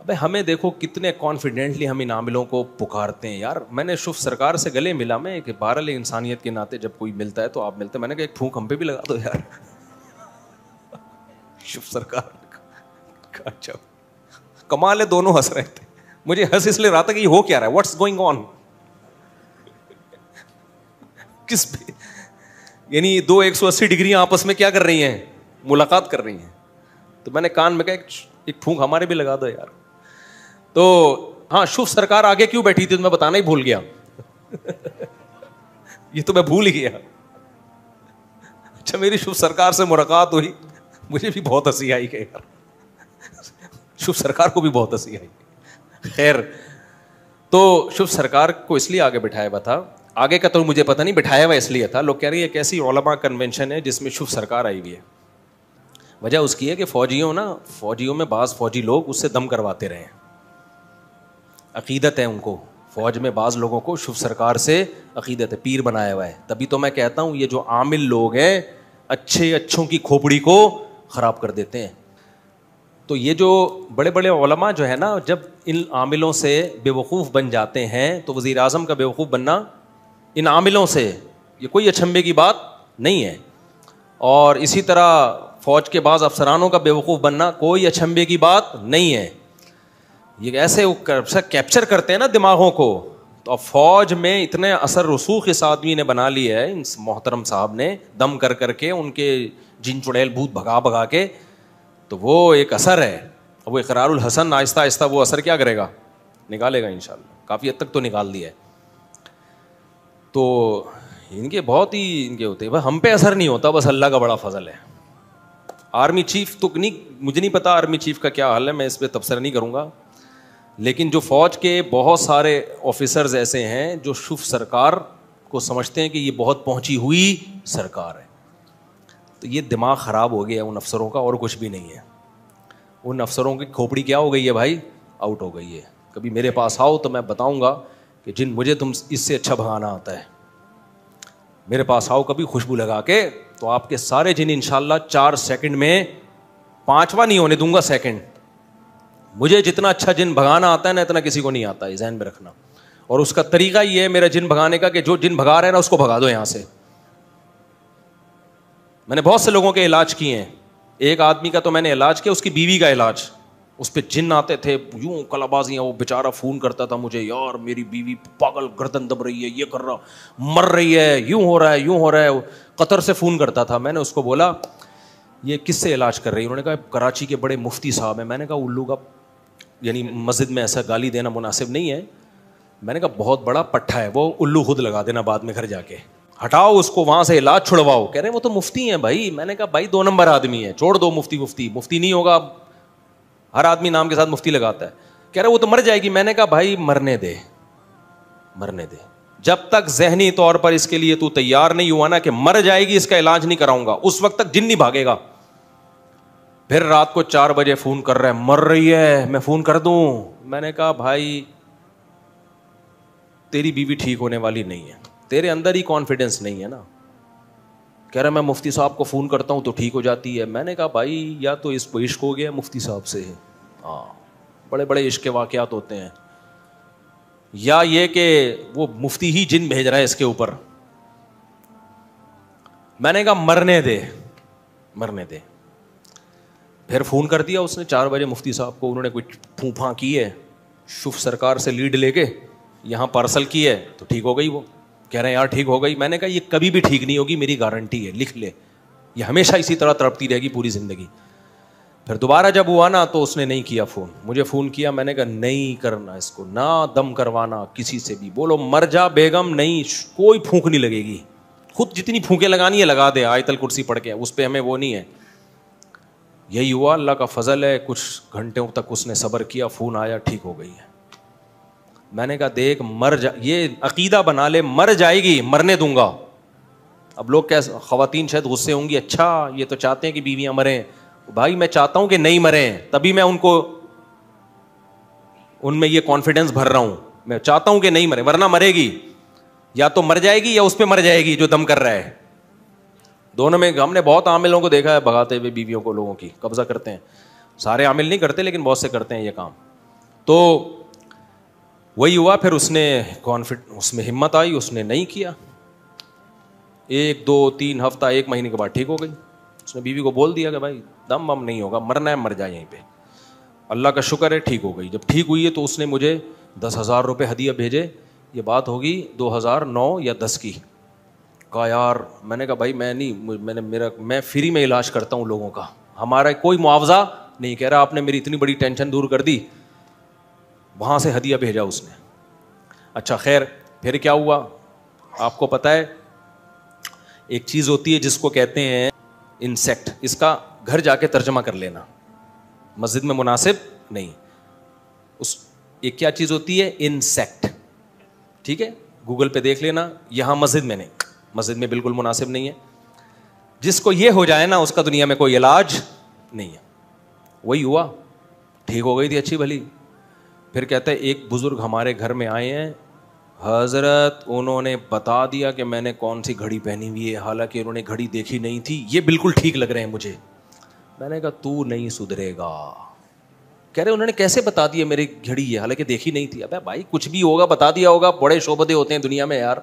ابے ہمیں دیکھو کتنے کانفیڈنٹلی ہم ان عاملوں کو پکارتے ہیں یار. میں نے شوف سرکار سے گلے ملا میں کہ بہرحال انسانیت کے ناطے جب کوئی ملتا ہے تو آپ ملتے ہیں. میں نے کہا ایک پھونک ہم پہ بھی لگا دو یار. شوف سرکار اچھا کمال ہے, دونوں ہنس رہے تھے. مجھے ہنس اس لیے رہا تھا کہ یہ ہو کیا رہا ہے, واٹس گوئنگ آن, کس پہ یعنی 2 180 ڈگری آپس میں کیا کر رہی ہیں, ملاقات کر رہی ہیں. تو میں نے کان میں کہا ایک پھونک ہمارے بھی لگا دو یار. تو ہاں شوف سرکار آگے کیوں بیٹھی تھی تو میں بتانا ہی بھول گیا. یہ تو میں بھول ہی گیا. اچھا میری شوف سرکار سے ملاقات ہوئی, مجھے بھی بہت ہنسی آئی کہ یار شوف سرکار کو بھی بہت ہنسی آئی. خیر تو شوف سرکار کو اس لیے آگے بٹھایا ہوا تھا, آگے کا تو مجھے پتہ نہیں, بٹھایا ہوا اس لیے تھا. لوگ کہہ رہے ہیں ایک ایسی علماء کنونشن ہے جس میں شوف سرکار آئی ہوئی ہے. وجہ اس کی ہے کہ فوجیوں میں بعض فوجی لوگ اس سے دم کرواتے رہے ہیں, عقیدت ہے ان کو. فوج میں بعض لوگوں کو شوف سرکار سے عقیدت ہے, پیر بنایا ہوا ہے. تبھی تو میں کہتا ہوں یہ جو عامل لوگ ہیں اچھوں کی کھوپڑی کو خراب کر دیتے ہیں. تو یہ جو بڑے بڑے علماء جو ہے نا, جب ان عاملوں سے بے وقوف بن جاتے ہیں تو وزیر اعظم کا بے وقوف بننا ان عاملوں سے یہ کوئی اچھمبے کی بات نہیں ہے. اور اسی طرح فوج کے بعض افسرانوں کا بے وقوف بننا کوئی اچھمبے کی بات نہیں ہے. یہ ایسے کیپچر کرتے ہیں نا دماغوں کو. تو اب فوج میں اتنے اثر رسوخ اس آدمی نے بنا لی ہے, اس محترم صاحب نے, دم کر کے ان کے جن چڑیل بھوت بھگا کے, تو وہ ایک اثر ہے. وہ اقرار الحسن آہستہ آہستہ وہ اثر کیا کرے گا, نکالے گا انشاءاللہ. کافی حد تک تو نکال دیا ہے. تو ان کے بہت ہی ان کے ہوتے ہیں, ہم پہ اثر نہیں ہوتا, بس اللہ کا بڑا فضل ہے. آرمی چیف تو نہیں, مجھے نہیں پتا آرمی چیف کا کیا حال ہے, میں اس پہ تبصرہ نہیں کروں گا. لیکن جو فوج کے بہت سارے آفیسرز ایسے ہیں جو شوف سرکار کو سمجھتے ہیں کہ یہ بہت پہنچی ہوئی سرکار ہے. تو یہ دماغ خراب ہو گیا ہے ان افسروں کا, اور کچھ بھی نہیں ہے. ان افسروں کی کھوپڑی کیا ہو گئی ہے بھائی, آؤٹ ہو گئی ہے. کبھی میرے پاس آؤ تو میں بتاؤں گا کہ جن مجھے تم اس سے اچھا بھگانا آتا ہے. میرے پاس آؤ کبھی خوشبو لگا کے, تو آپ کے سارے جن انشاءاللہ 4 سیکنڈ میں 5واں نہیں ہونے دوں گا سیکنڈ. مجھے جتنا اچھا جن بھگانا آتا ہے نا, اتنا کسی کو نہیں آتا ہے, ذہن میں رکھنا. اور اس کا طریقہ یہ ہے میرا جن بھگانے کا کہ جو جن بھگا رہے ہیں نا اس کو بھگا دو یہاں سے. میں نے بہت سے لوگوں کے علاج کیے ہیں. ایک آدمی کا تو میں نے علاج کیا, اس کی بیوی کا علاج. اس پہ جن آتے تھے یوں کلابازیاں, وہ بیچارہ فون کرتا تھا مجھے, یار میری بیوی پاگل گردن دب رہی ہے, یہ کر رہا, مر رہی ہے, یوں ہو رہا ہے. قطر سے فون کرتا تھا. میں نے اس کو بولا یہ کس سے علاج کر رہی ہے؟ انہوں نے کہا کراچی کے بڑے مفتی صاحب ہیں. میں نے کہا الو کا یعنی مسجد میں ایسا گالی دینا مناسب نہیں ہے. میں نے کہا بہت بڑا پٹھا ہے وہ, الو خود لگا دینا بعد میں گھر جا کے, ہٹاؤ اس کو وہاں سے, علاج چھڑواؤ. کہہ رہے ہیں وہ تو مفتی ہیں بھائی. میں نے کہا بھائی 2 نمبر آدمی ہے, چھوڑ دو مفتی نہیں ہوگا. ہر آدمی نام کے ساتھ مفتی لگاتا ہے. کہہ رہے وہ تو مر جائے گی. میں نے کہا بھائی مرنے دے. جب تک ذہنی طور پر اس کے لیے تو تیار نہیں ہوا نا کہ مر جائے گی, اس کا علاج نہیں کراؤں گا, اس وقت تک جن نہیں بھاگے گا. پھر رات کو 4 بجے فون کر رہا ہے, مر رہی ہے, میں فون کر دوں. میں نے کہا بھائی تیری بیوی ٹھیک ہونے والی نہیں ہے, تیرے اندر ہی کانفیڈنس نہیں ہے نا. کہہ رہا میں مفتی صاحب کو فون کرتا ہوں تو ٹھیک ہو جاتی ہے. میں نے کہا بھائی یا تو اس کو عشق ہو گیا مفتی صاحب سے, ہاں بڑے بڑے عشق کے واقعات ہوتے ہیں, یا یہ کہ وہ مفتی ہی جن بھیج رہا ہے اس کے اوپر. میں نے کہا مرنے دے. پھر فون کر دیا اس نے 4 بجے مفتی صاحب کو. انہوں نے کچھ پھونپھاں کی ہے, شوف سرکار سے لیڈ لے کے یہاں پارسل کی ہے تو ٹھیک ہو گئی. وہ کہہ رہے ہیں یار ٹھیک ہو گئی. میں نے کہا یہ کبھی بھی ٹھیک نہیں ہوگی, میری گارنٹی ہے, لکھ لے, یہ ہمیشہ اسی طرح تڑپتی رہے گی پوری زندگی. پھر دوبارہ جب ہوا نا تو اس نے نہیں کیا فون, مجھے فون کیا. میں نے کہا نہیں کرنا اس کو, نہ دم کروانا کسی سے بھی. بولو مر جا بیگم, نہیں کوئی پھونک نہیں لگے گی, خود جتنی پھونکیں لگانی ہے لگا دے آیت الکرسی پڑھ کے, اس پہ ہمیں وہ نہیں ہے. یہی ہوا, اللہ کا فضل ہے. کچھ گھنٹوں تک اس نے صبر کیا, فون آیا, ٹھیک ہو گئی ہے. میں نے کہا دیکھ یہ عقیدہ بنا لے, مر جائے گی, مرنے دوں گا. اب لوگ کیسے, خواتین شاید غصے ہوں گی, اچھا یہ تو چاہتے ہیں کہ بیویاں مریں. بھائی میں چاہتا ہوں کہ نہیں مریں, تبھی میں ان میں یہ کانفیڈنس بھر رہا ہوں. میں چاہتا ہوں کہ نہیں مرے, ورنہ مرے گی, یا تو مر جائے گی یا اس پہ مر جائے گی جو دم کر رہا ہے. دونوں میں ہم نے بہت عاملوں کو دیکھا ہے بھگاتے ہوئے بیویوں کو, لوگوں کی قبضہ کرتے ہیں. سارے عامل نہیں کرتے لیکن بہت سے کرتے ہیں یہ کام. تو وہی ہوا. پھر اس نے اس میں ہمت آئی, اس نے نہیں کیا. 1 2 3 ہفتہ 1 مہینے کے بعد ٹھیک ہو گئی. اس نے بیوی کو بول دیا کہ بھائی دم بم نہیں ہوگا, مرنا ہے مر جائے یہیں پہ. اللہ کا شکر ہے ٹھیک ہو گئی. جب ٹھیک ہوئی ہے تو اس نے مجھے 10,000 روپے ہدیہ بھیجے. یہ بات ہوگی 2009 یا 10 کی. کہا یار, میں نے کہا بھائی میں فری میں علاج کرتا ہوں لوگوں کا, ہمارا کوئی معاوضہ نہیں. کہہ رہا آپ نے میری اتنی بڑی ٹینشن دور کر دی. وہاں سے ہدیہ بھیجا اس نے. اچھا خیر, پھر کیا ہوا آپ کو پتہ ہے, ایک چیز ہوتی ہے جس کو کہتے ہیں انسیکٹ. اس کا گھر جا کے ترجمہ کر لینا, مسجد میں مناسب نہیں. ایک کیا چیز ہوتی ہے انسیکٹ, ٹھیک ہے, گوگل پہ دیکھ لینا. یہاں مسجد میں نہیں, مسجد میں بالکل مناسب نہیں ہے. جس کو یہ ہو جائے نا اس کا دنیا میں کوئی علاج نہیں ہے. وہی ہوا, ٹھیک ہو گئی تھی اچھی بھلی. پھر کہتا ہے ایک بزرگ ہمارے گھر میں آئے ہیں حضرت, انہوں نے بتا دیا کہ میں نے کون سی گھڑی پہنی ہوئی ہے, حالانکہ انہوں نے گھڑی دیکھی نہیں تھی, یہ بالکل ٹھیک لگ رہے ہیں مجھے. میں نے کہا تو نہیں سدھرے گا. کہہ رہے انہوں نے کیسے بتا دیا میری گھڑی ہے, حالانکہ دیکھی نہیں تھی. ابے بھائی کچھ بھی ہوگا بتا دیا ہوگا, بڑے شعبدے ہوتے ہیں دنیا میں یار.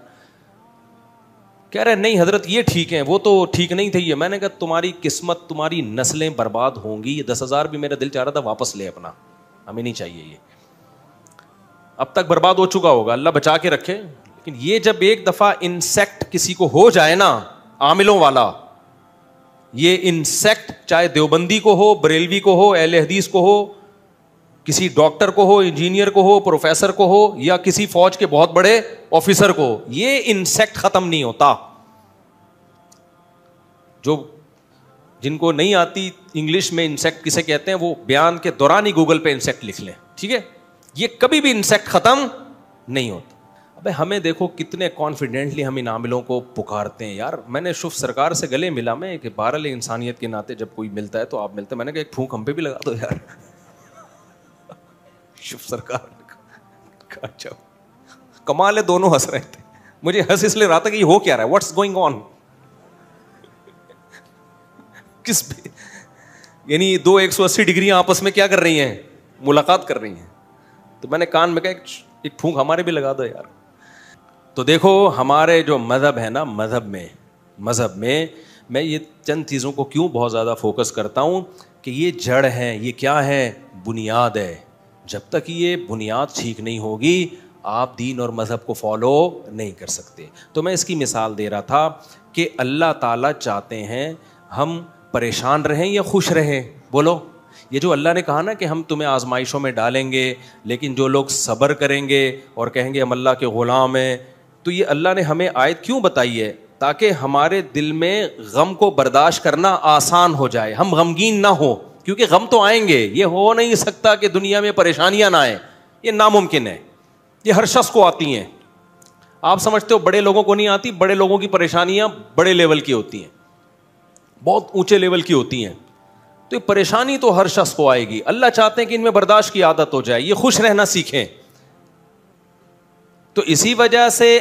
کہہ رہے نہیں حضرت یہ ٹھیک ہیں, وہ تو ٹھیک نہیں تھی یہ. میں نے کہا تمہاری قسمت, تمہاری نسلیں برباد ہوں گی. یہ 10,000 بھی میرا دل چاہ رہا تھا واپس لے اپنا, ہمیں نہیں چاہیے یہ, اب تک برباد ہو چکا ہوگا, اللہ بچا کے رکھے. لیکن یہ جب ایک دفعہ انسیکٹ کسی کو ہو جائے نا, عاملوں والا, یہ انسیکٹ چاہے دیوبندی کو ہو, بریلوی کو ہو, اہل حدیث کو ہو, کسی ڈاکٹر کو ہو, انجینئر کو ہو, پروفیسر کو ہو, یا کسی فوج کے بہت بڑے آفیسر کو, یہ انسیکٹ ختم نہیں ہوتا. جن کو نہیں آتی انگلش میں انسیکٹ کسے کہتے ہیں, وہ بیان کے دوران ہی گوگل پہ انسیکٹ لکھ لیں, ٹھیک ہے. یہ کبھی بھی انسیکٹ ختم نہیں ہوتا. ابے ہمیں دیکھو کتنے کانفیڈنٹلی ہم ان عاملوں کو پکارتے ہیں یار. میں نے شوف سرکار سے گلے ملا, میں کہ بہرحال انسانیت کے ناطے جب کوئی ملتا ہے تو آپ ملتے ہیں. میں نے کہا ایک پھونک ہم پہ بھی لگا دو یار. شوف سرکار اچھا کمال ہے, دونوں ہنس رہے تھے. مجھے ہنس اس لیے رہا تھا کہ یہ ہو کیا رہا ہے, واٹس گوئنگ آن. کس پہ یعنی 2 180 ڈگریاں آپس میں کیا کر رہی ہیں, ملاقات کر رہی ہیں. تو میں نے کان میں کہا ایک پھونک ہمارے بھی لگا دو یار. تو دیکھو ہمارے جو مذہب ہے نا, مذہب میں میں یہ چند چیزوں کو کیوں بہت زیادہ فوکس کرتا ہوں کہ یہ جڑ ہے, یہ کیا ہے, بنیاد ہے. جب تک یہ بنیاد ٹھیک نہیں ہوگی آپ دین اور مذہب کو فالو نہیں کر سکتے. تو میں اس کی مثال دے رہا تھا کہ اللہ تعالیٰ چاہتے ہیں ہم پریشان رہیں یا خوش رہیں. بولو, یہ جو اللہ نے کہا نا کہ ہم تمہیں آزمائشوں میں ڈالیں گے, لیکن جو لوگ صبر کریں گے اور کہیں گے ہم اللہ کے غلام ہیں, تو یہ اللہ نے ہمیں آیت کیوں بتائی ہے؟ تاکہ ہمارے دل میں غم کو برداشت کرنا آسان ہو جائے, ہم غمگین نہ ہو. کیونکہ غم تو آئیں گے, یہ ہو نہیں سکتا کہ دنیا میں پریشانیاں نہ آئیں, یہ ناممکن ہے. یہ ہر شخص کو آتی ہیں. آپ سمجھتے ہو بڑے لوگوں کو نہیں آتی؟ بڑے لوگوں کی پریشانیاں بڑے لیول کی ہوتی ہیں, بہت اونچے لیول کی ہوتی ہیں. تو یہ پریشانی تو ہر شخص کو آئے گی. اللہ چاہتے ہیں کہ ان میں برداشت کی عادت ہو جائے, یہ خوش رہنا سیکھیں. تو اسی وجہ سے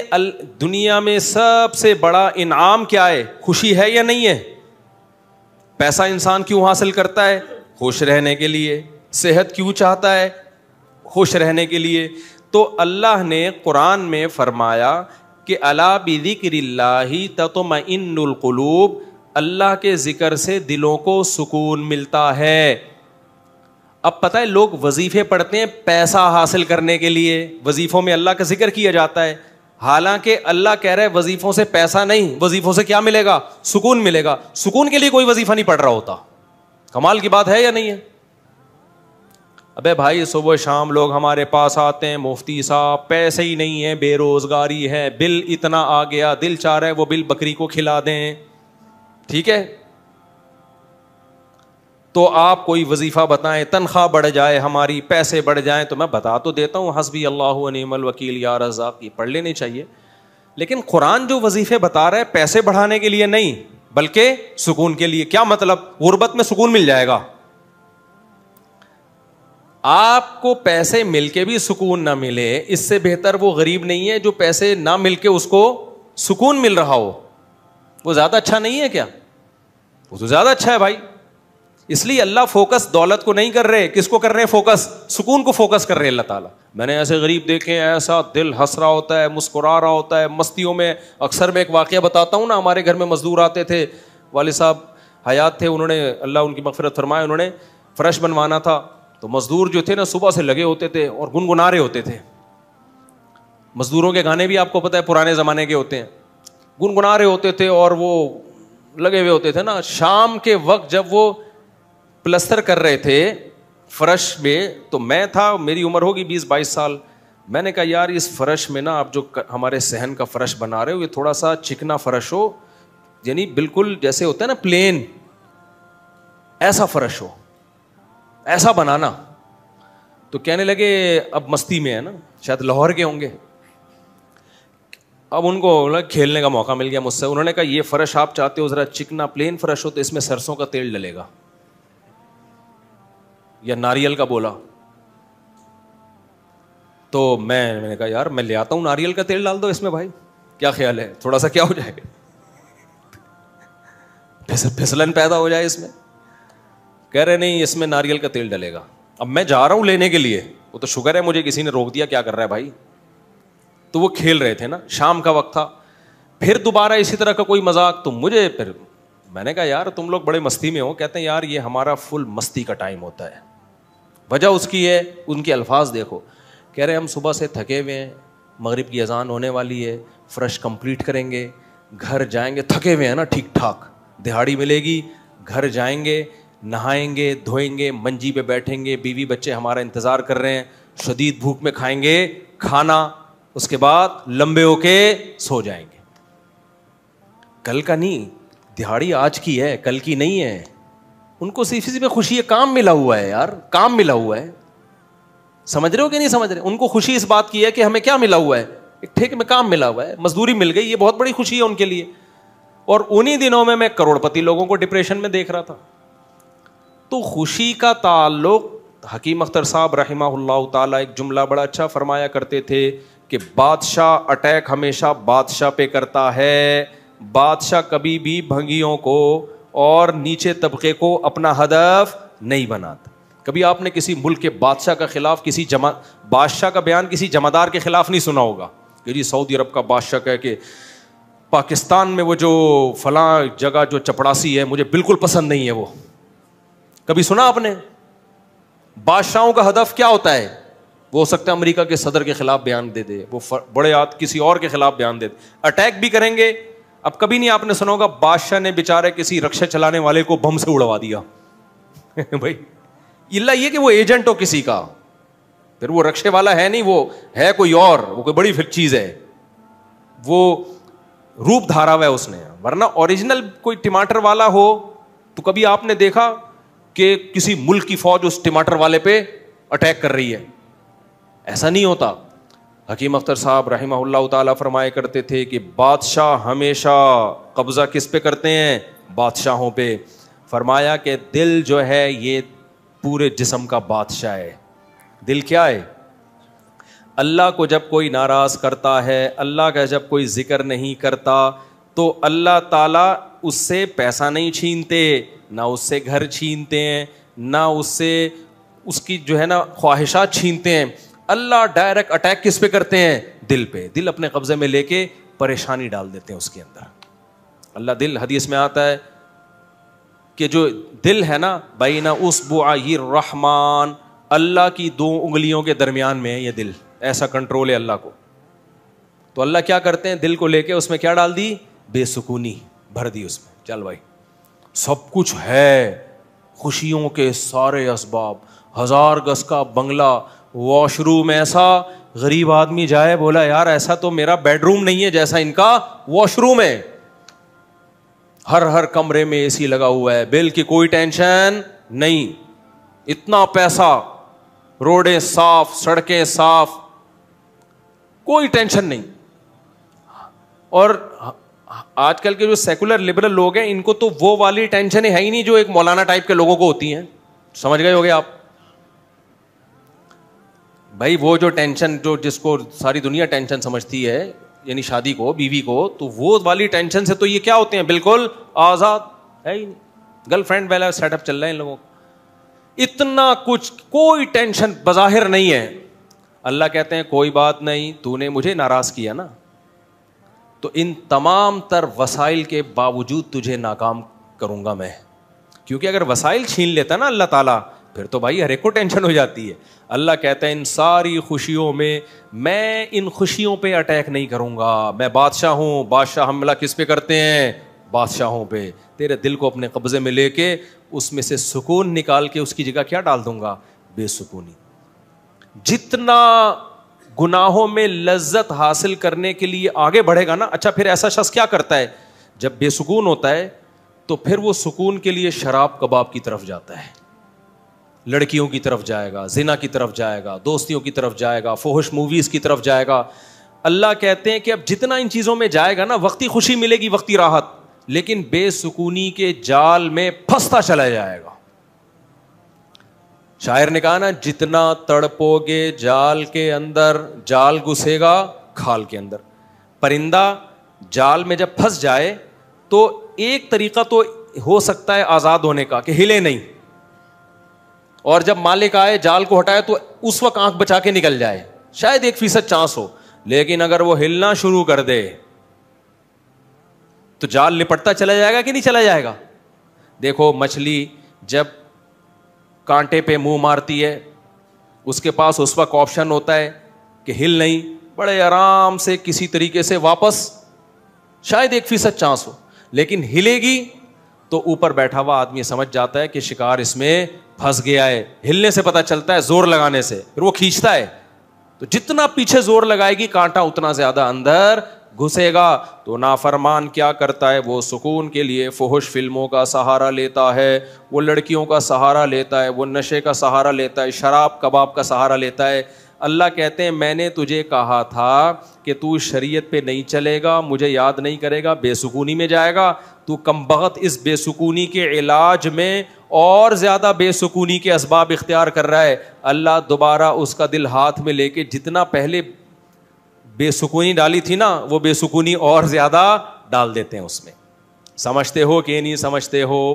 دنیا میں سب سے بڑا انعام کیا ہے؟ خوشی ہے یا نہیں ہے؟ پیسہ انسان کیوں حاصل کرتا ہے؟ خوش رہنے کے لیے. صحت کیوں چاہتا ہے؟ خوش رہنے کے لیے. تو اللہ نے قرآن میں فرمایا کہ الا بذکر اللہ تطمئن القلوب, اللہ کے ذکر سے دلوں کو سکون ملتا ہے. اب پتہ ہے لوگ وظیفے پڑھتے ہیں پیسہ حاصل کرنے کے لیے, وظیفوں میں اللہ کا ذکر کیا جاتا ہے, حالانکہ اللہ کہہ رہا ہے وظیفوں سے پیسہ نہیں, وظیفوں سے کیا ملے گا؟ سکون ملے گا. سکون کے لیے کوئی وظیفہ نہیں پڑھ رہا ہوتا. کمال کی بات ہے یا نہیں ہے؟ ابے بھائی صبح شام لوگ ہمارے پاس آتے ہیں, مفتی صاحب پیسے ہی نہیں ہیں, بے روزگاری ہے, بل اتنا آ گیا, دل چاہ رہا ہے وہ بل بکری کو کھلا دیں. ٹھیک ہے, تو آپ کوئی وظیفہ بتائیں, تنخواہ بڑھ جائے ہماری, پیسے بڑھ جائیں. تو میں بتا تو دیتا ہوں حسبی اللہ و نعم الوکیل یا رزاق, یہ پڑھ لینی چاہیے. لیکن قرآن جو وظیفے بتا رہا ہے پیسے بڑھانے کے لیے نہیں بلکہ سکون کے لیے. کیا مطلب؟ غربت میں سکون مل جائے گا. آپ کو پیسے مل کے بھی سکون نہ ملے, اس سے بہتر وہ غریب نہیں ہے جو پیسے نہ مل کے اس کو سکون مل رہا ہو. وہ زیادہ اچھا نہیں ہے کیا؟ وہ تو زیادہ اچھا ہے بھائی. اس لیے اللہ فوکس دولت کو نہیں کر رہے, کس کو کر رہے ہیں فوکس؟ سکون کو فوکس کر رہے ہیں اللہ تعالیٰ. میں نے ایسے غریب دیکھے ہیں, ایسا دل ہنس رہا ہوتا ہے, مسکرا رہا ہوتا ہے مستیوں میں. اکثر میں ایک واقعہ بتاتا ہوں نا, ہمارے گھر میں مزدور آتے تھے, والد صاحب حیات تھے, انہوں نے اللہ ان کی مغفرت فرمائے, انہوں نے فرش بنوانا تھا. تو مزدور جو تھے نا صبح سے لگے ہوتے تھے اور گنگنا رہے ہوتے تھے. مزدوروں کے گانے بھی آپ کو پتہ ہے پرانے زمانے کے ہوتے ہیں, گنگنا رہے ہوتے تھے اور وہ لگے ہوئے ہوتے تھے نا. شام کے وقت جب وہ پلستر کر رہے تھے فرش میں, تو میں تھا, میری عمر ہوگی 20-22 سال. میں نے کہا یار اس فرش میں نا آپ جو ہمارے صحن کا فرش بنا رہے ہو یہ تھوڑا سا چکنا فرش ہو, یعنی بالکل جیسے ہوتا ہے نا پلین, ایسا فرش ہو, ایسا بنانا. تو کہنے لگے اب مستی میں ہے نا, شاید لاہور کے ہوں گے. اب ان کو کھیلنے کا موقع مل گیا مجھ سے. انہوں نے کہا یہ فرش آپ چاہتے ہو ذرا چکنا پلین فرش ہو تو اس میں سرسوں کا تیل ڈلے گا یا ناریل کا بولا. تو میں نے کہا یار میں لے آتا ہوں ناریل کا تیل ڈال دو اس میں بھائی, کیا خیال ہے, تھوڑا سا کیا ہو جائے گا, پھسلن پیدا ہو جائے اس میں. کہہ رہے نہیں اس میں ناریل کا تیل ڈلے گا. اب میں جا رہا ہوں لینے کے لیے, وہ تو شکر ہے مجھے کسی نے روک دیا, کیا کر رہا ہے بھائی. تو وہ کھیل رہے تھے نا, شام کا وقت تھا. پھر دوبارہ اسی طرح کا کوئی مذاق, تو مجھے پھر میں نے کہا یار تم لوگ بڑے مستی میں ہو. کہتے ہیں یار یہ ہمارا فل مستی کا ٹائم ہوتا ہے. وجہ اس کی ہے, ان کے الفاظ دیکھو. کہہ رہے ہم صبح سے تھکے ہوئے ہیں, مغرب کی اذان ہونے والی ہے, فرش کمپلیٹ کریں گے, گھر جائیں گے, تھکے ہوئے ہیں نا ٹھیک ٹھاک, دہاڑی ملے گی, گھر جائیں گے, نہائیں گے, دھوئیں گے, منجی پہ بیٹھیں گے, بیوی بچے ہمارا انتظار کر رہے ہیں, شدید بھوک میں کھائیں گے کھانا, اس کے بعد لمبے ہو کے سو جائیں گے. کل کا نہیں, دہاڑی آج کی ہے, کل کی نہیں ہے. ان کو صرف اسی پہ خوشی ہے, کام ملا ہوا ہے یار, کام ملا ہوا ہے. سمجھ رہے ہو کہ نہیں سمجھ رہے؟ ان کو خوشی اس بات کی ہے کہ ہمیں کیا ملا ہوا ہے, ایک ٹھیک میں کام ملا ہوا ہے, مزدوری مل گئی, یہ بہت بڑی خوشی ہے ان کے لیے. اور انہی دنوں میں کروڑ پتی لوگوں کو ڈپریشن میں دیکھ رہا تھا. تو خوشی کا تعلق, حکیم اختر صاحب رحمہ اللہ تعالیٰ ایک جملہ بڑا اچھا فرمایا کرتے تھے کہ بادشاہ اٹیک ہمیشہ بادشاہ پہ کرتا ہے, بادشاہ کبھی بھی بھنگیوں کو اور نیچے طبقے کو اپنا ہدف نہیں بناتا. کبھی آپ نے کسی ملک کے بادشاہ کا خلاف کسی بادشاہ کا بیان کسی جمعدار کے خلاف نہیں سنا ہوگا کہ جی سعودی عرب کا بادشاہ کہے کہ پاکستان میں وہ جو فلاں جگہ جو چپڑاسی ہے مجھے بالکل پسند نہیں ہے. وہ کبھی سنا آپ نے؟ بادشاہوں کا ہدف کیا ہوتا ہے؟ وہ ہو سکتا ہے امریکہ کے صدر کے خلاف بیان دے دے, وہ بڑے کسی اور کے خلاف بیان دے دے, اٹیک بھی کریں گے. اب کبھی نہیں آپ نے سنا ہوگا بادشاہ نے بیچارے کسی رکشے چلانے والے کو بم سے اڑوا دیا بھائی اللہ یہ کہ وہ ایجنٹ ہو کسی کا, پھر وہ رکشے والا ہے نہیں, وہ ہے کوئی اور, وہ کوئی بڑی چیز ہے, وہ روپ دھارا ہوا ہے اس نے. ورنہ اوریجنل کوئی ٹماٹر والا ہو تو کبھی آپ نے دیکھا کہ کسی ملک کی فوج اس ٹماٹر والے پہ اٹیک کر رہی ہے؟ ایسا نہیں ہوتا. حکیم اختر صاحب رحمہ اللہ تعالیٰ فرمایا کرتے تھے کہ بادشاہ ہمیشہ قبضہ کس پہ کرتے ہیں؟ بادشاہوں پہ. فرمایا کہ دل جو ہے یہ پورے جسم کا بادشاہ ہے. دل کیا ہے؟ اللہ کو جب کوئی ناراض کرتا ہے, اللہ کا جب کوئی ذکر نہیں کرتا تو اللہ تعالیٰ اس سے پیسہ نہیں چھینتے, نہ اس سے گھر چھینتے ہیں, نہ اس سے اس کی جو ہے نا خواہشات چھینتے ہیں. اللہ ڈائریکٹ اٹیک کس پہ کرتے ہیں؟ دل پہ. دل اپنے قبضے میں لے کے پریشانی ڈال دیتے ہیں اس کے اندر. اللہ دل, حدیث میں آتا ہے کہ جو دل ہے نا بین اصبعی الرحمن, اللہ کی 2 انگلیوں کے درمیان میں ہے یہ دل, ایسا کنٹرول ہے اللہ کو. تو اللہ کیا کرتے ہیں؟ دل کو لے کے اس میں کیا ڈال دی؟ بے سکونی بھر دی اس میں. چل بھائی سب کچھ ہے, خوشیوں کے سارے اسباب, 1000 گز کا بنگلہ, واش روم ایسا, غریب آدمی جائے بولا یار ایسا تو میرا بیڈ روم نہیں ہے جیسا ان کا واش روم ہے. ہر کمرے میں اے سی لگا ہوا ہے, بل کی کوئی ٹینشن نہیں, اتنا پیسہ, روڈیں صاف, سڑکیں صاف, کوئی ٹینشن نہیں. اور آج کل کے جو سیکولر لبرل لوگ ہیں ان کو تو وہ والی ٹینشن ہے ہی نہیں جو ایک مولانا ٹائپ کے لوگوں کو ہوتی ہیں. سمجھ گئے ہوگے آپ بھائی؟ وہ جو ٹینشن جو جس کو ساری دنیا ٹینشن سمجھتی ہے, یعنی شادی کو, بیوی کو, تو وہ والی ٹینشن سے تو یہ کیا ہوتے ہیں؟ بالکل آزاد ہے ہی نہیں. گرل فرینڈ والا سیٹ اپ چل رہا ہے ان لوگوں کو, اتنا کچھ, کوئی ٹینشن بظاہر نہیں ہے. اللہ کہتے ہیں کوئی بات نہیں, تو نے مجھے ناراض کیا نا, تو ان تمام تر وسائل کے باوجود تجھے ناکام کروں گا میں. کیونکہ اگر وسائل چھین لیتا نا اللہ تعالیٰ, پھر تو بھائی ہر ایک کو ٹینشن ہو جاتی ہے. اللہ کہتا ہے ان ساری خوشیوں میں ان خوشیوں پہ اٹیک نہیں کروں گا. میں بادشاہ ہوں, بادشاہ حملہ کس پہ کرتے ہیں؟ بادشاہوں پہ. تیرے دل کو اپنے قبضے میں لے کے اس میں سے سکون نکال کے اس کی جگہ کیا ڈال دوں گا؟ بے سکونی. جتنا گناہوں میں لذت حاصل کرنے کے لیے آگے بڑھے گا نا, اچھا پھر ایسا شخص کیا کرتا ہے جب بے سکون ہوتا ہے, تو پھر وہ سکون کے لیے شراب کباب کی طرف جاتا ہے, لڑکیوں کی طرف جائے گا, زنا کی طرف جائے گا, دوستیوں کی طرف جائے گا, فحش موویز کی طرف جائے گا. اللہ کہتے ہیں کہ اب جتنا ان چیزوں میں جائے گا نا, وقتی خوشی ملے گی, وقتی راحت, لیکن بے سکونی کے جال میں پھنستا چلا جائے گا. شاعر نے کہا نا, جتنا تڑپو گے جال کے اندر, جال گھسے گا کھال کے اندر. پرندہ جال میں جب پھنس جائے تو ایک طریقہ تو ہو سکتا ہے آزاد ہونے کا کہ ہلے نہیں, اور جب مالک آئے جال کو ہٹائے تو اس وقت آنکھ بچا کے نکل جائے, شاید 1% چانس ہو. لیکن اگر وہ ہلنا شروع کر دے تو جال لپٹتا چلا جائے گا کہ نہیں چلا جائے گا؟ دیکھو مچھلی جب کانٹے پہ منہ مارتی ہے, اس کے پاس اس وقت آپشن ہوتا ہے کہ ہل نہیں, بڑے آرام سے کسی طریقے سے واپس, شاید 1% چانس ہو, لیکن ہلے گی تو اوپر بیٹھا ہوا آدمی سمجھ جاتا ہے کہ شکار اس میں پھنس گیا ہے. ہلنے سے پتہ چلتا ہے, زور لگانے سے, پھر وہ کھینچتا ہے. تو جتنا پیچھے زور لگائے گی کانٹا اتنا زیادہ اندر گھسے گا. تو نافرمان کیا کرتا ہے, وہ سکون کے لیے فحش فلموں کا سہارا لیتا ہے, وہ لڑکیوں کا سہارا لیتا ہے, وہ نشے کا سہارا لیتا ہے, شراب کباب کا سہارا لیتا ہے. اللہ کہتے ہیں میں نے تجھے کہا تھا کہ تو شریعت پہ نہیں چلے گا, مجھے یاد نہیں کرے گا, بے سکونی میں جائے گا. تو کمبخت اس بے سکونی کے علاج میں اور زیادہ بے سکونی کے اسباب اختیار کر رہا ہے. اللہ دوبارہ اس کا دل ہاتھ میں لے کے جتنا پہلے بے سکونی ڈالی تھی نا, وہ بے سکونی اور زیادہ ڈال دیتے ہیں اس میں. سمجھتے ہو کہ نہیں سمجھتے ہو؟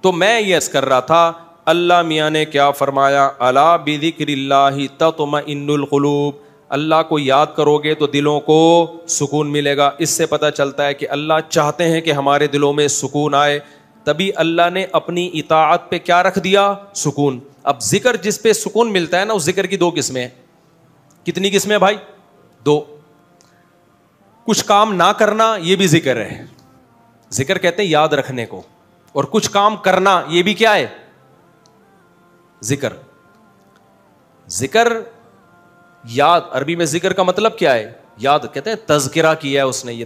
تو میں یہ عرض کر رہا تھا, اللہ میاں نے کیا فرمایا, الا بذکر اللہ تطمئن القلوب. اللہ کو یاد کرو گے تو دلوں کو سکون ملے گا. اس سے پتہ چلتا ہے کہ اللہ چاہتے ہیں کہ ہمارے دلوں میں سکون آئے, تبھی اللہ نے اپنی اطاعت پہ کیا رکھ دیا؟ سکون. اب ذکر جس پہ سکون ملتا ہے نا, اس ذکر کی 2 قسمیں ہیں. کتنی قسمیں بھائی؟ 2. کچھ کام نہ کرنا یہ بھی ذکر ہے, ذکر کہتے ہیں یاد رکھنے کو, اور کچھ کام کرنا یہ بھی کیا ہے؟ ذکر. ذکر یاد, عربی میں ذکر کا مطلب کیا ہے؟ یاد. کہتے ہیں تذکرہ کیا ہے اس نے, یہ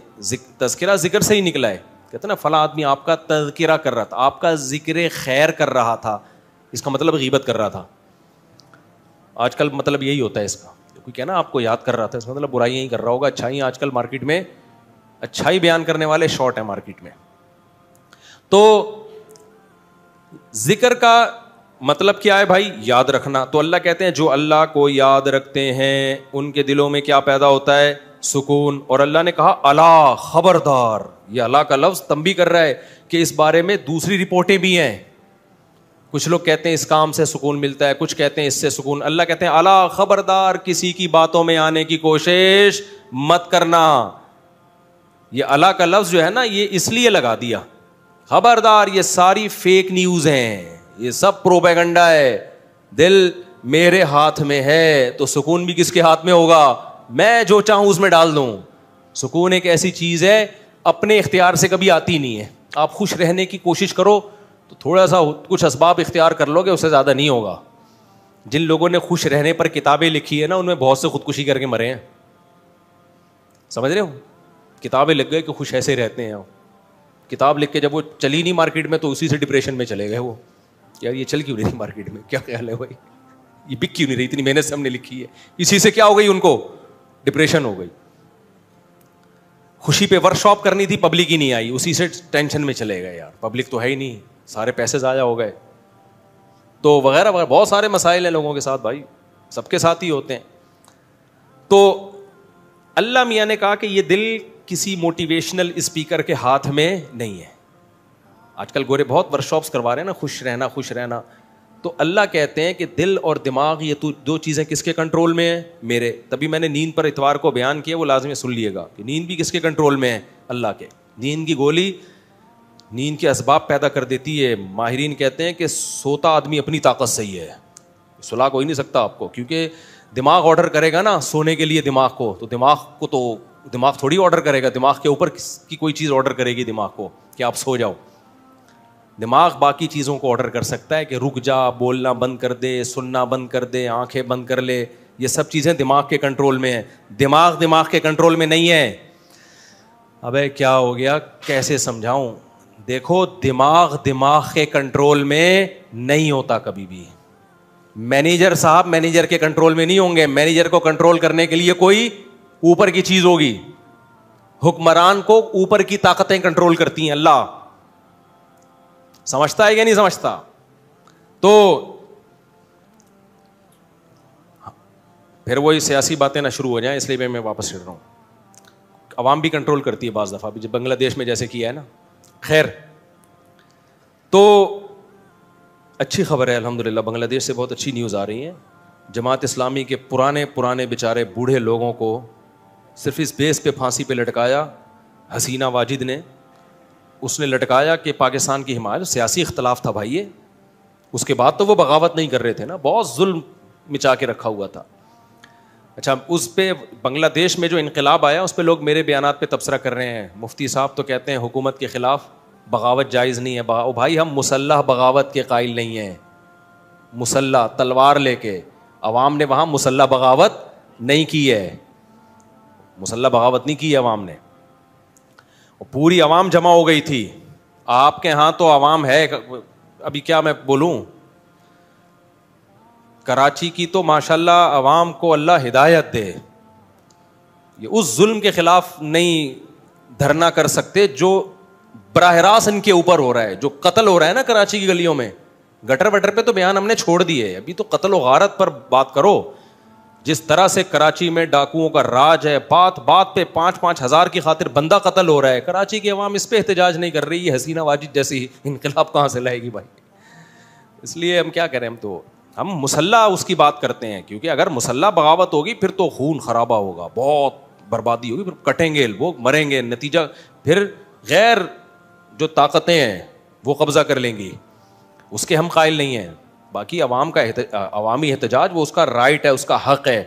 تذکرہ ذکر سے ہی نکلا ہے. کہتے ہیں نا فلاں آدمی آپ کا تذکرہ کر رہا تھا, آپ کا ذکر خیر کر رہا تھا, اس کا مطلب غیبت کر رہا تھا. آج کل مطلب یہی ہوتا ہے اس کا, کوئی کہنا آپ کو یاد کر رہا تھا, اس کا مطلب برائیاں ہی کر رہا ہوگا. اچھائی آج کل مارکیٹ میں اچھائی بیان کرنے والے شارٹ ہیں مارکیٹ میں. تو ذکر کا مطلب کیا ہے بھائی؟ یاد رکھنا. تو اللہ کہتے ہیں جو اللہ کو یاد رکھتے ہیں ان کے دلوں میں کیا پیدا ہوتا ہے؟ سکون. اور اللہ نے کہا الا, خبردار. یہ اللہ کا لفظ تنبیہ کر رہا ہے کہ اس بارے میں دوسری رپورٹیں بھی ہیں. کچھ لوگ کہتے ہیں اس کام سے سکون ملتا ہے, کچھ کہتے ہیں اس سے سکون. اللہ کہتے ہیں الا, خبردار, کسی کی باتوں میں آنے کی کوشش مت کرنا. یہ اللہ کا لفظ جو ہے نا, یہ اس لیے لگا دیا, خبردار, یہ ساری فیک نیوز ہیں, یہ سب پروپیگنڈا ہے. دل میرے ہاتھ میں ہے تو سکون بھی کس کے ہاتھ میں ہوگا؟ میں جو چاہوں اس میں ڈال دوں. سکون ایک ایسی چیز ہے اپنے اختیار سے کبھی آتی نہیں ہے. آپ خوش رہنے کی کوشش کرو تو تھوڑا سا کچھ اسباب اختیار کر لو گے, اس سے زیادہ نہیں ہوگا. جن لوگوں نے خوش رہنے پر کتابیں لکھی ہے نا, ان میں بہت سے خودکشی کر کے مرے ہیں. سمجھ رہے ہو؟ کتابیں لکھ گئے کہ خوش ایسے رہتے ہیں. کتاب لکھ کے جب وہ چلی نہیں مارکیٹ میں تو اسی سے ڈپریشن میں چلے گئے. وہ یار یہ چل کیوں نہیں تھی مارکیٹ میں, کیا خیال ہے بھائی, یہ بک کیوں نہیں رہی, اتنی محنت سے ہم نے لکھی ہے, اسی سے کیا ہو گئی ان کو؟ ڈپریشن ہو گئی. خوشی پہ ورک شاپ کرنی تھی, پبلک ہی نہیں آئی, اسی سے ٹینشن میں چلے گئے. یار پبلک تو ہے ہی نہیں, سارے پیسے ضائع ہو گئے. تو وغیرہ وغیرہ بہت سارے مسائل ہیں لوگوں کے ساتھ بھائی, سب کے ساتھ ہی ہوتے ہیں. تو اللہ میاں نے کہا کہ یہ دل کسی موٹیویشنل اسپیکر کے ہاتھ میں نہیں ہے. آج کل گورے بہت ورکشاپس کروا رہے ہیں نا, خوش رہنا خوش رہنا. تو اللہ کہتے ہیں کہ دل اور دماغ یہ دو چیزیں کس کے کنٹرول میں ہیں؟ میرے. تبھی میں نے نیند پر اتوار کو بیان کیا, وہ لازمی سن لیے گا کہ نیند بھی کس کے کنٹرول میں ہے؟ اللہ کے. نیند کی گولی نیند کے اسباب پیدا کر دیتی ہے. ماہرین کہتے ہیں کہ سوتا آدمی اپنی طاقت سے ہی ہے, سلا کوئی نہیں سکتا آپ کو, کیونکہ دماغ آرڈر کرے گا نا سونے کے لیے دماغ کو, تو دماغ تھوڑی آرڈر کرے گا, دماغ کے اوپر کی کوئی چیز آرڈر کرے گی دماغ کو کہ آپ سو جاؤ. دماغ باقی چیزوں کو آرڈر کر سکتا ہے کہ رک جا, بولنا بند کر دے, سننا بند کر دے, آنکھیں بند کر لے. یہ سب چیزیں دماغ کے کنٹرول میں ہیں. دماغ کے کنٹرول میں نہیں ہے. ابے کیا ہو گیا, کیسے سمجھاؤں؟ دیکھو دماغ کے کنٹرول میں نہیں ہوتا کبھی بھی. مینیجر صاحب مینیجر کے کنٹرول میں نہیں ہوں گے. مینیجر کو کنٹرول کرنے کے لیے کوئی اوپر کی چیز ہوگی. حکمران کو اوپر کی طاقتیں کنٹرول کرتی ہیں. اللہ سمجھتا ہے یا نہیں سمجھتا؟ تو پھر وہی سیاسی باتیں نہ شروع ہو جائیں, اس لیے میں واپس چڑھ رہا ہوں. عوام بھی کنٹرول کرتی ہے بعض دفعہ, جب بنگلہ دیش میں جیسے کیا ہے نا. خیر, تو اچھی خبر ہے الحمدللہ, بنگلہ دیش سے بہت اچھی نیوز آ رہی ہیں. جماعت اسلامی کے پرانے بیچارے بوڑھے لوگوں کو صرف اس بیس پہ پھانسی پہ لٹکایا حسینہ واجد نے. اس نے لٹکایا کہ پاکستان کی حمایت, سیاسی اختلاف تھا بھائی یہ. اس کے بعد تو وہ بغاوت نہیں کر رہے تھے نا, بہت ظلم مچا کے رکھا ہوا تھا. اچھا, اس پہ بنگلہ دیش میں جو انقلاب آیا اس پہ لوگ میرے بیانات پہ تبصرہ کر رہے ہیں. مفتی صاحب تو کہتے ہیں حکومت کے خلاف بغاوت جائز نہیں ہے. بھائی ہم مسلح بغاوت کے قائل نہیں ہیں. مسلح تلوار لے کے, عوام نے وہاں مسلح بغاوت نہیں کی ہے. مسلح بغاوت نہیں کی ہے عوام نے. پوری عوام جمع ہو گئی تھی. آپ کے ہاں تو عوام ہے, ابھی کیا میں بولوں, کراچی کی تو ماشاءاللہ عوام کو اللہ ہدایت دے. یہ اس ظلم کے خلاف نہیں دھرنا کر سکتے جو براہ راست ان کے اوپر ہو رہا ہے, جو قتل ہو رہا ہے نا کراچی کی گلیوں میں. گٹر وٹر پہ تو بیان ہم نے چھوڑ دیے, ابھی تو قتل و غارت پر بات کرو. جس طرح سے کراچی میں ڈاکوؤں کا راج ہے, بات بات پہ 5-5 ہزار کی خاطر بندہ قتل ہو رہا ہے. کراچی کی عوام اس پہ احتجاج نہیں کر رہی. یہ حسینہ واجد جیسی انقلاب کہاں سے لائے گی بھائی؟ اس لیے ہم کیا کریں, ہم مسلح اس کی بات کرتے ہیں, کیونکہ اگر مسلح بغاوت ہوگی پھر تو خون خرابہ ہوگا, بہت بربادی ہوگی, پھر کٹیں گے لوگ, مریں گے, نتیجہ پھر غیر جو طاقتیں ہیں وہ قبضہ کر لیں گی. اس کے ہم قائل نہیں ہیں. باقی عوام کا عوامی احتجاج وہ اس کا رائٹ ہے, اس کا حق ہے.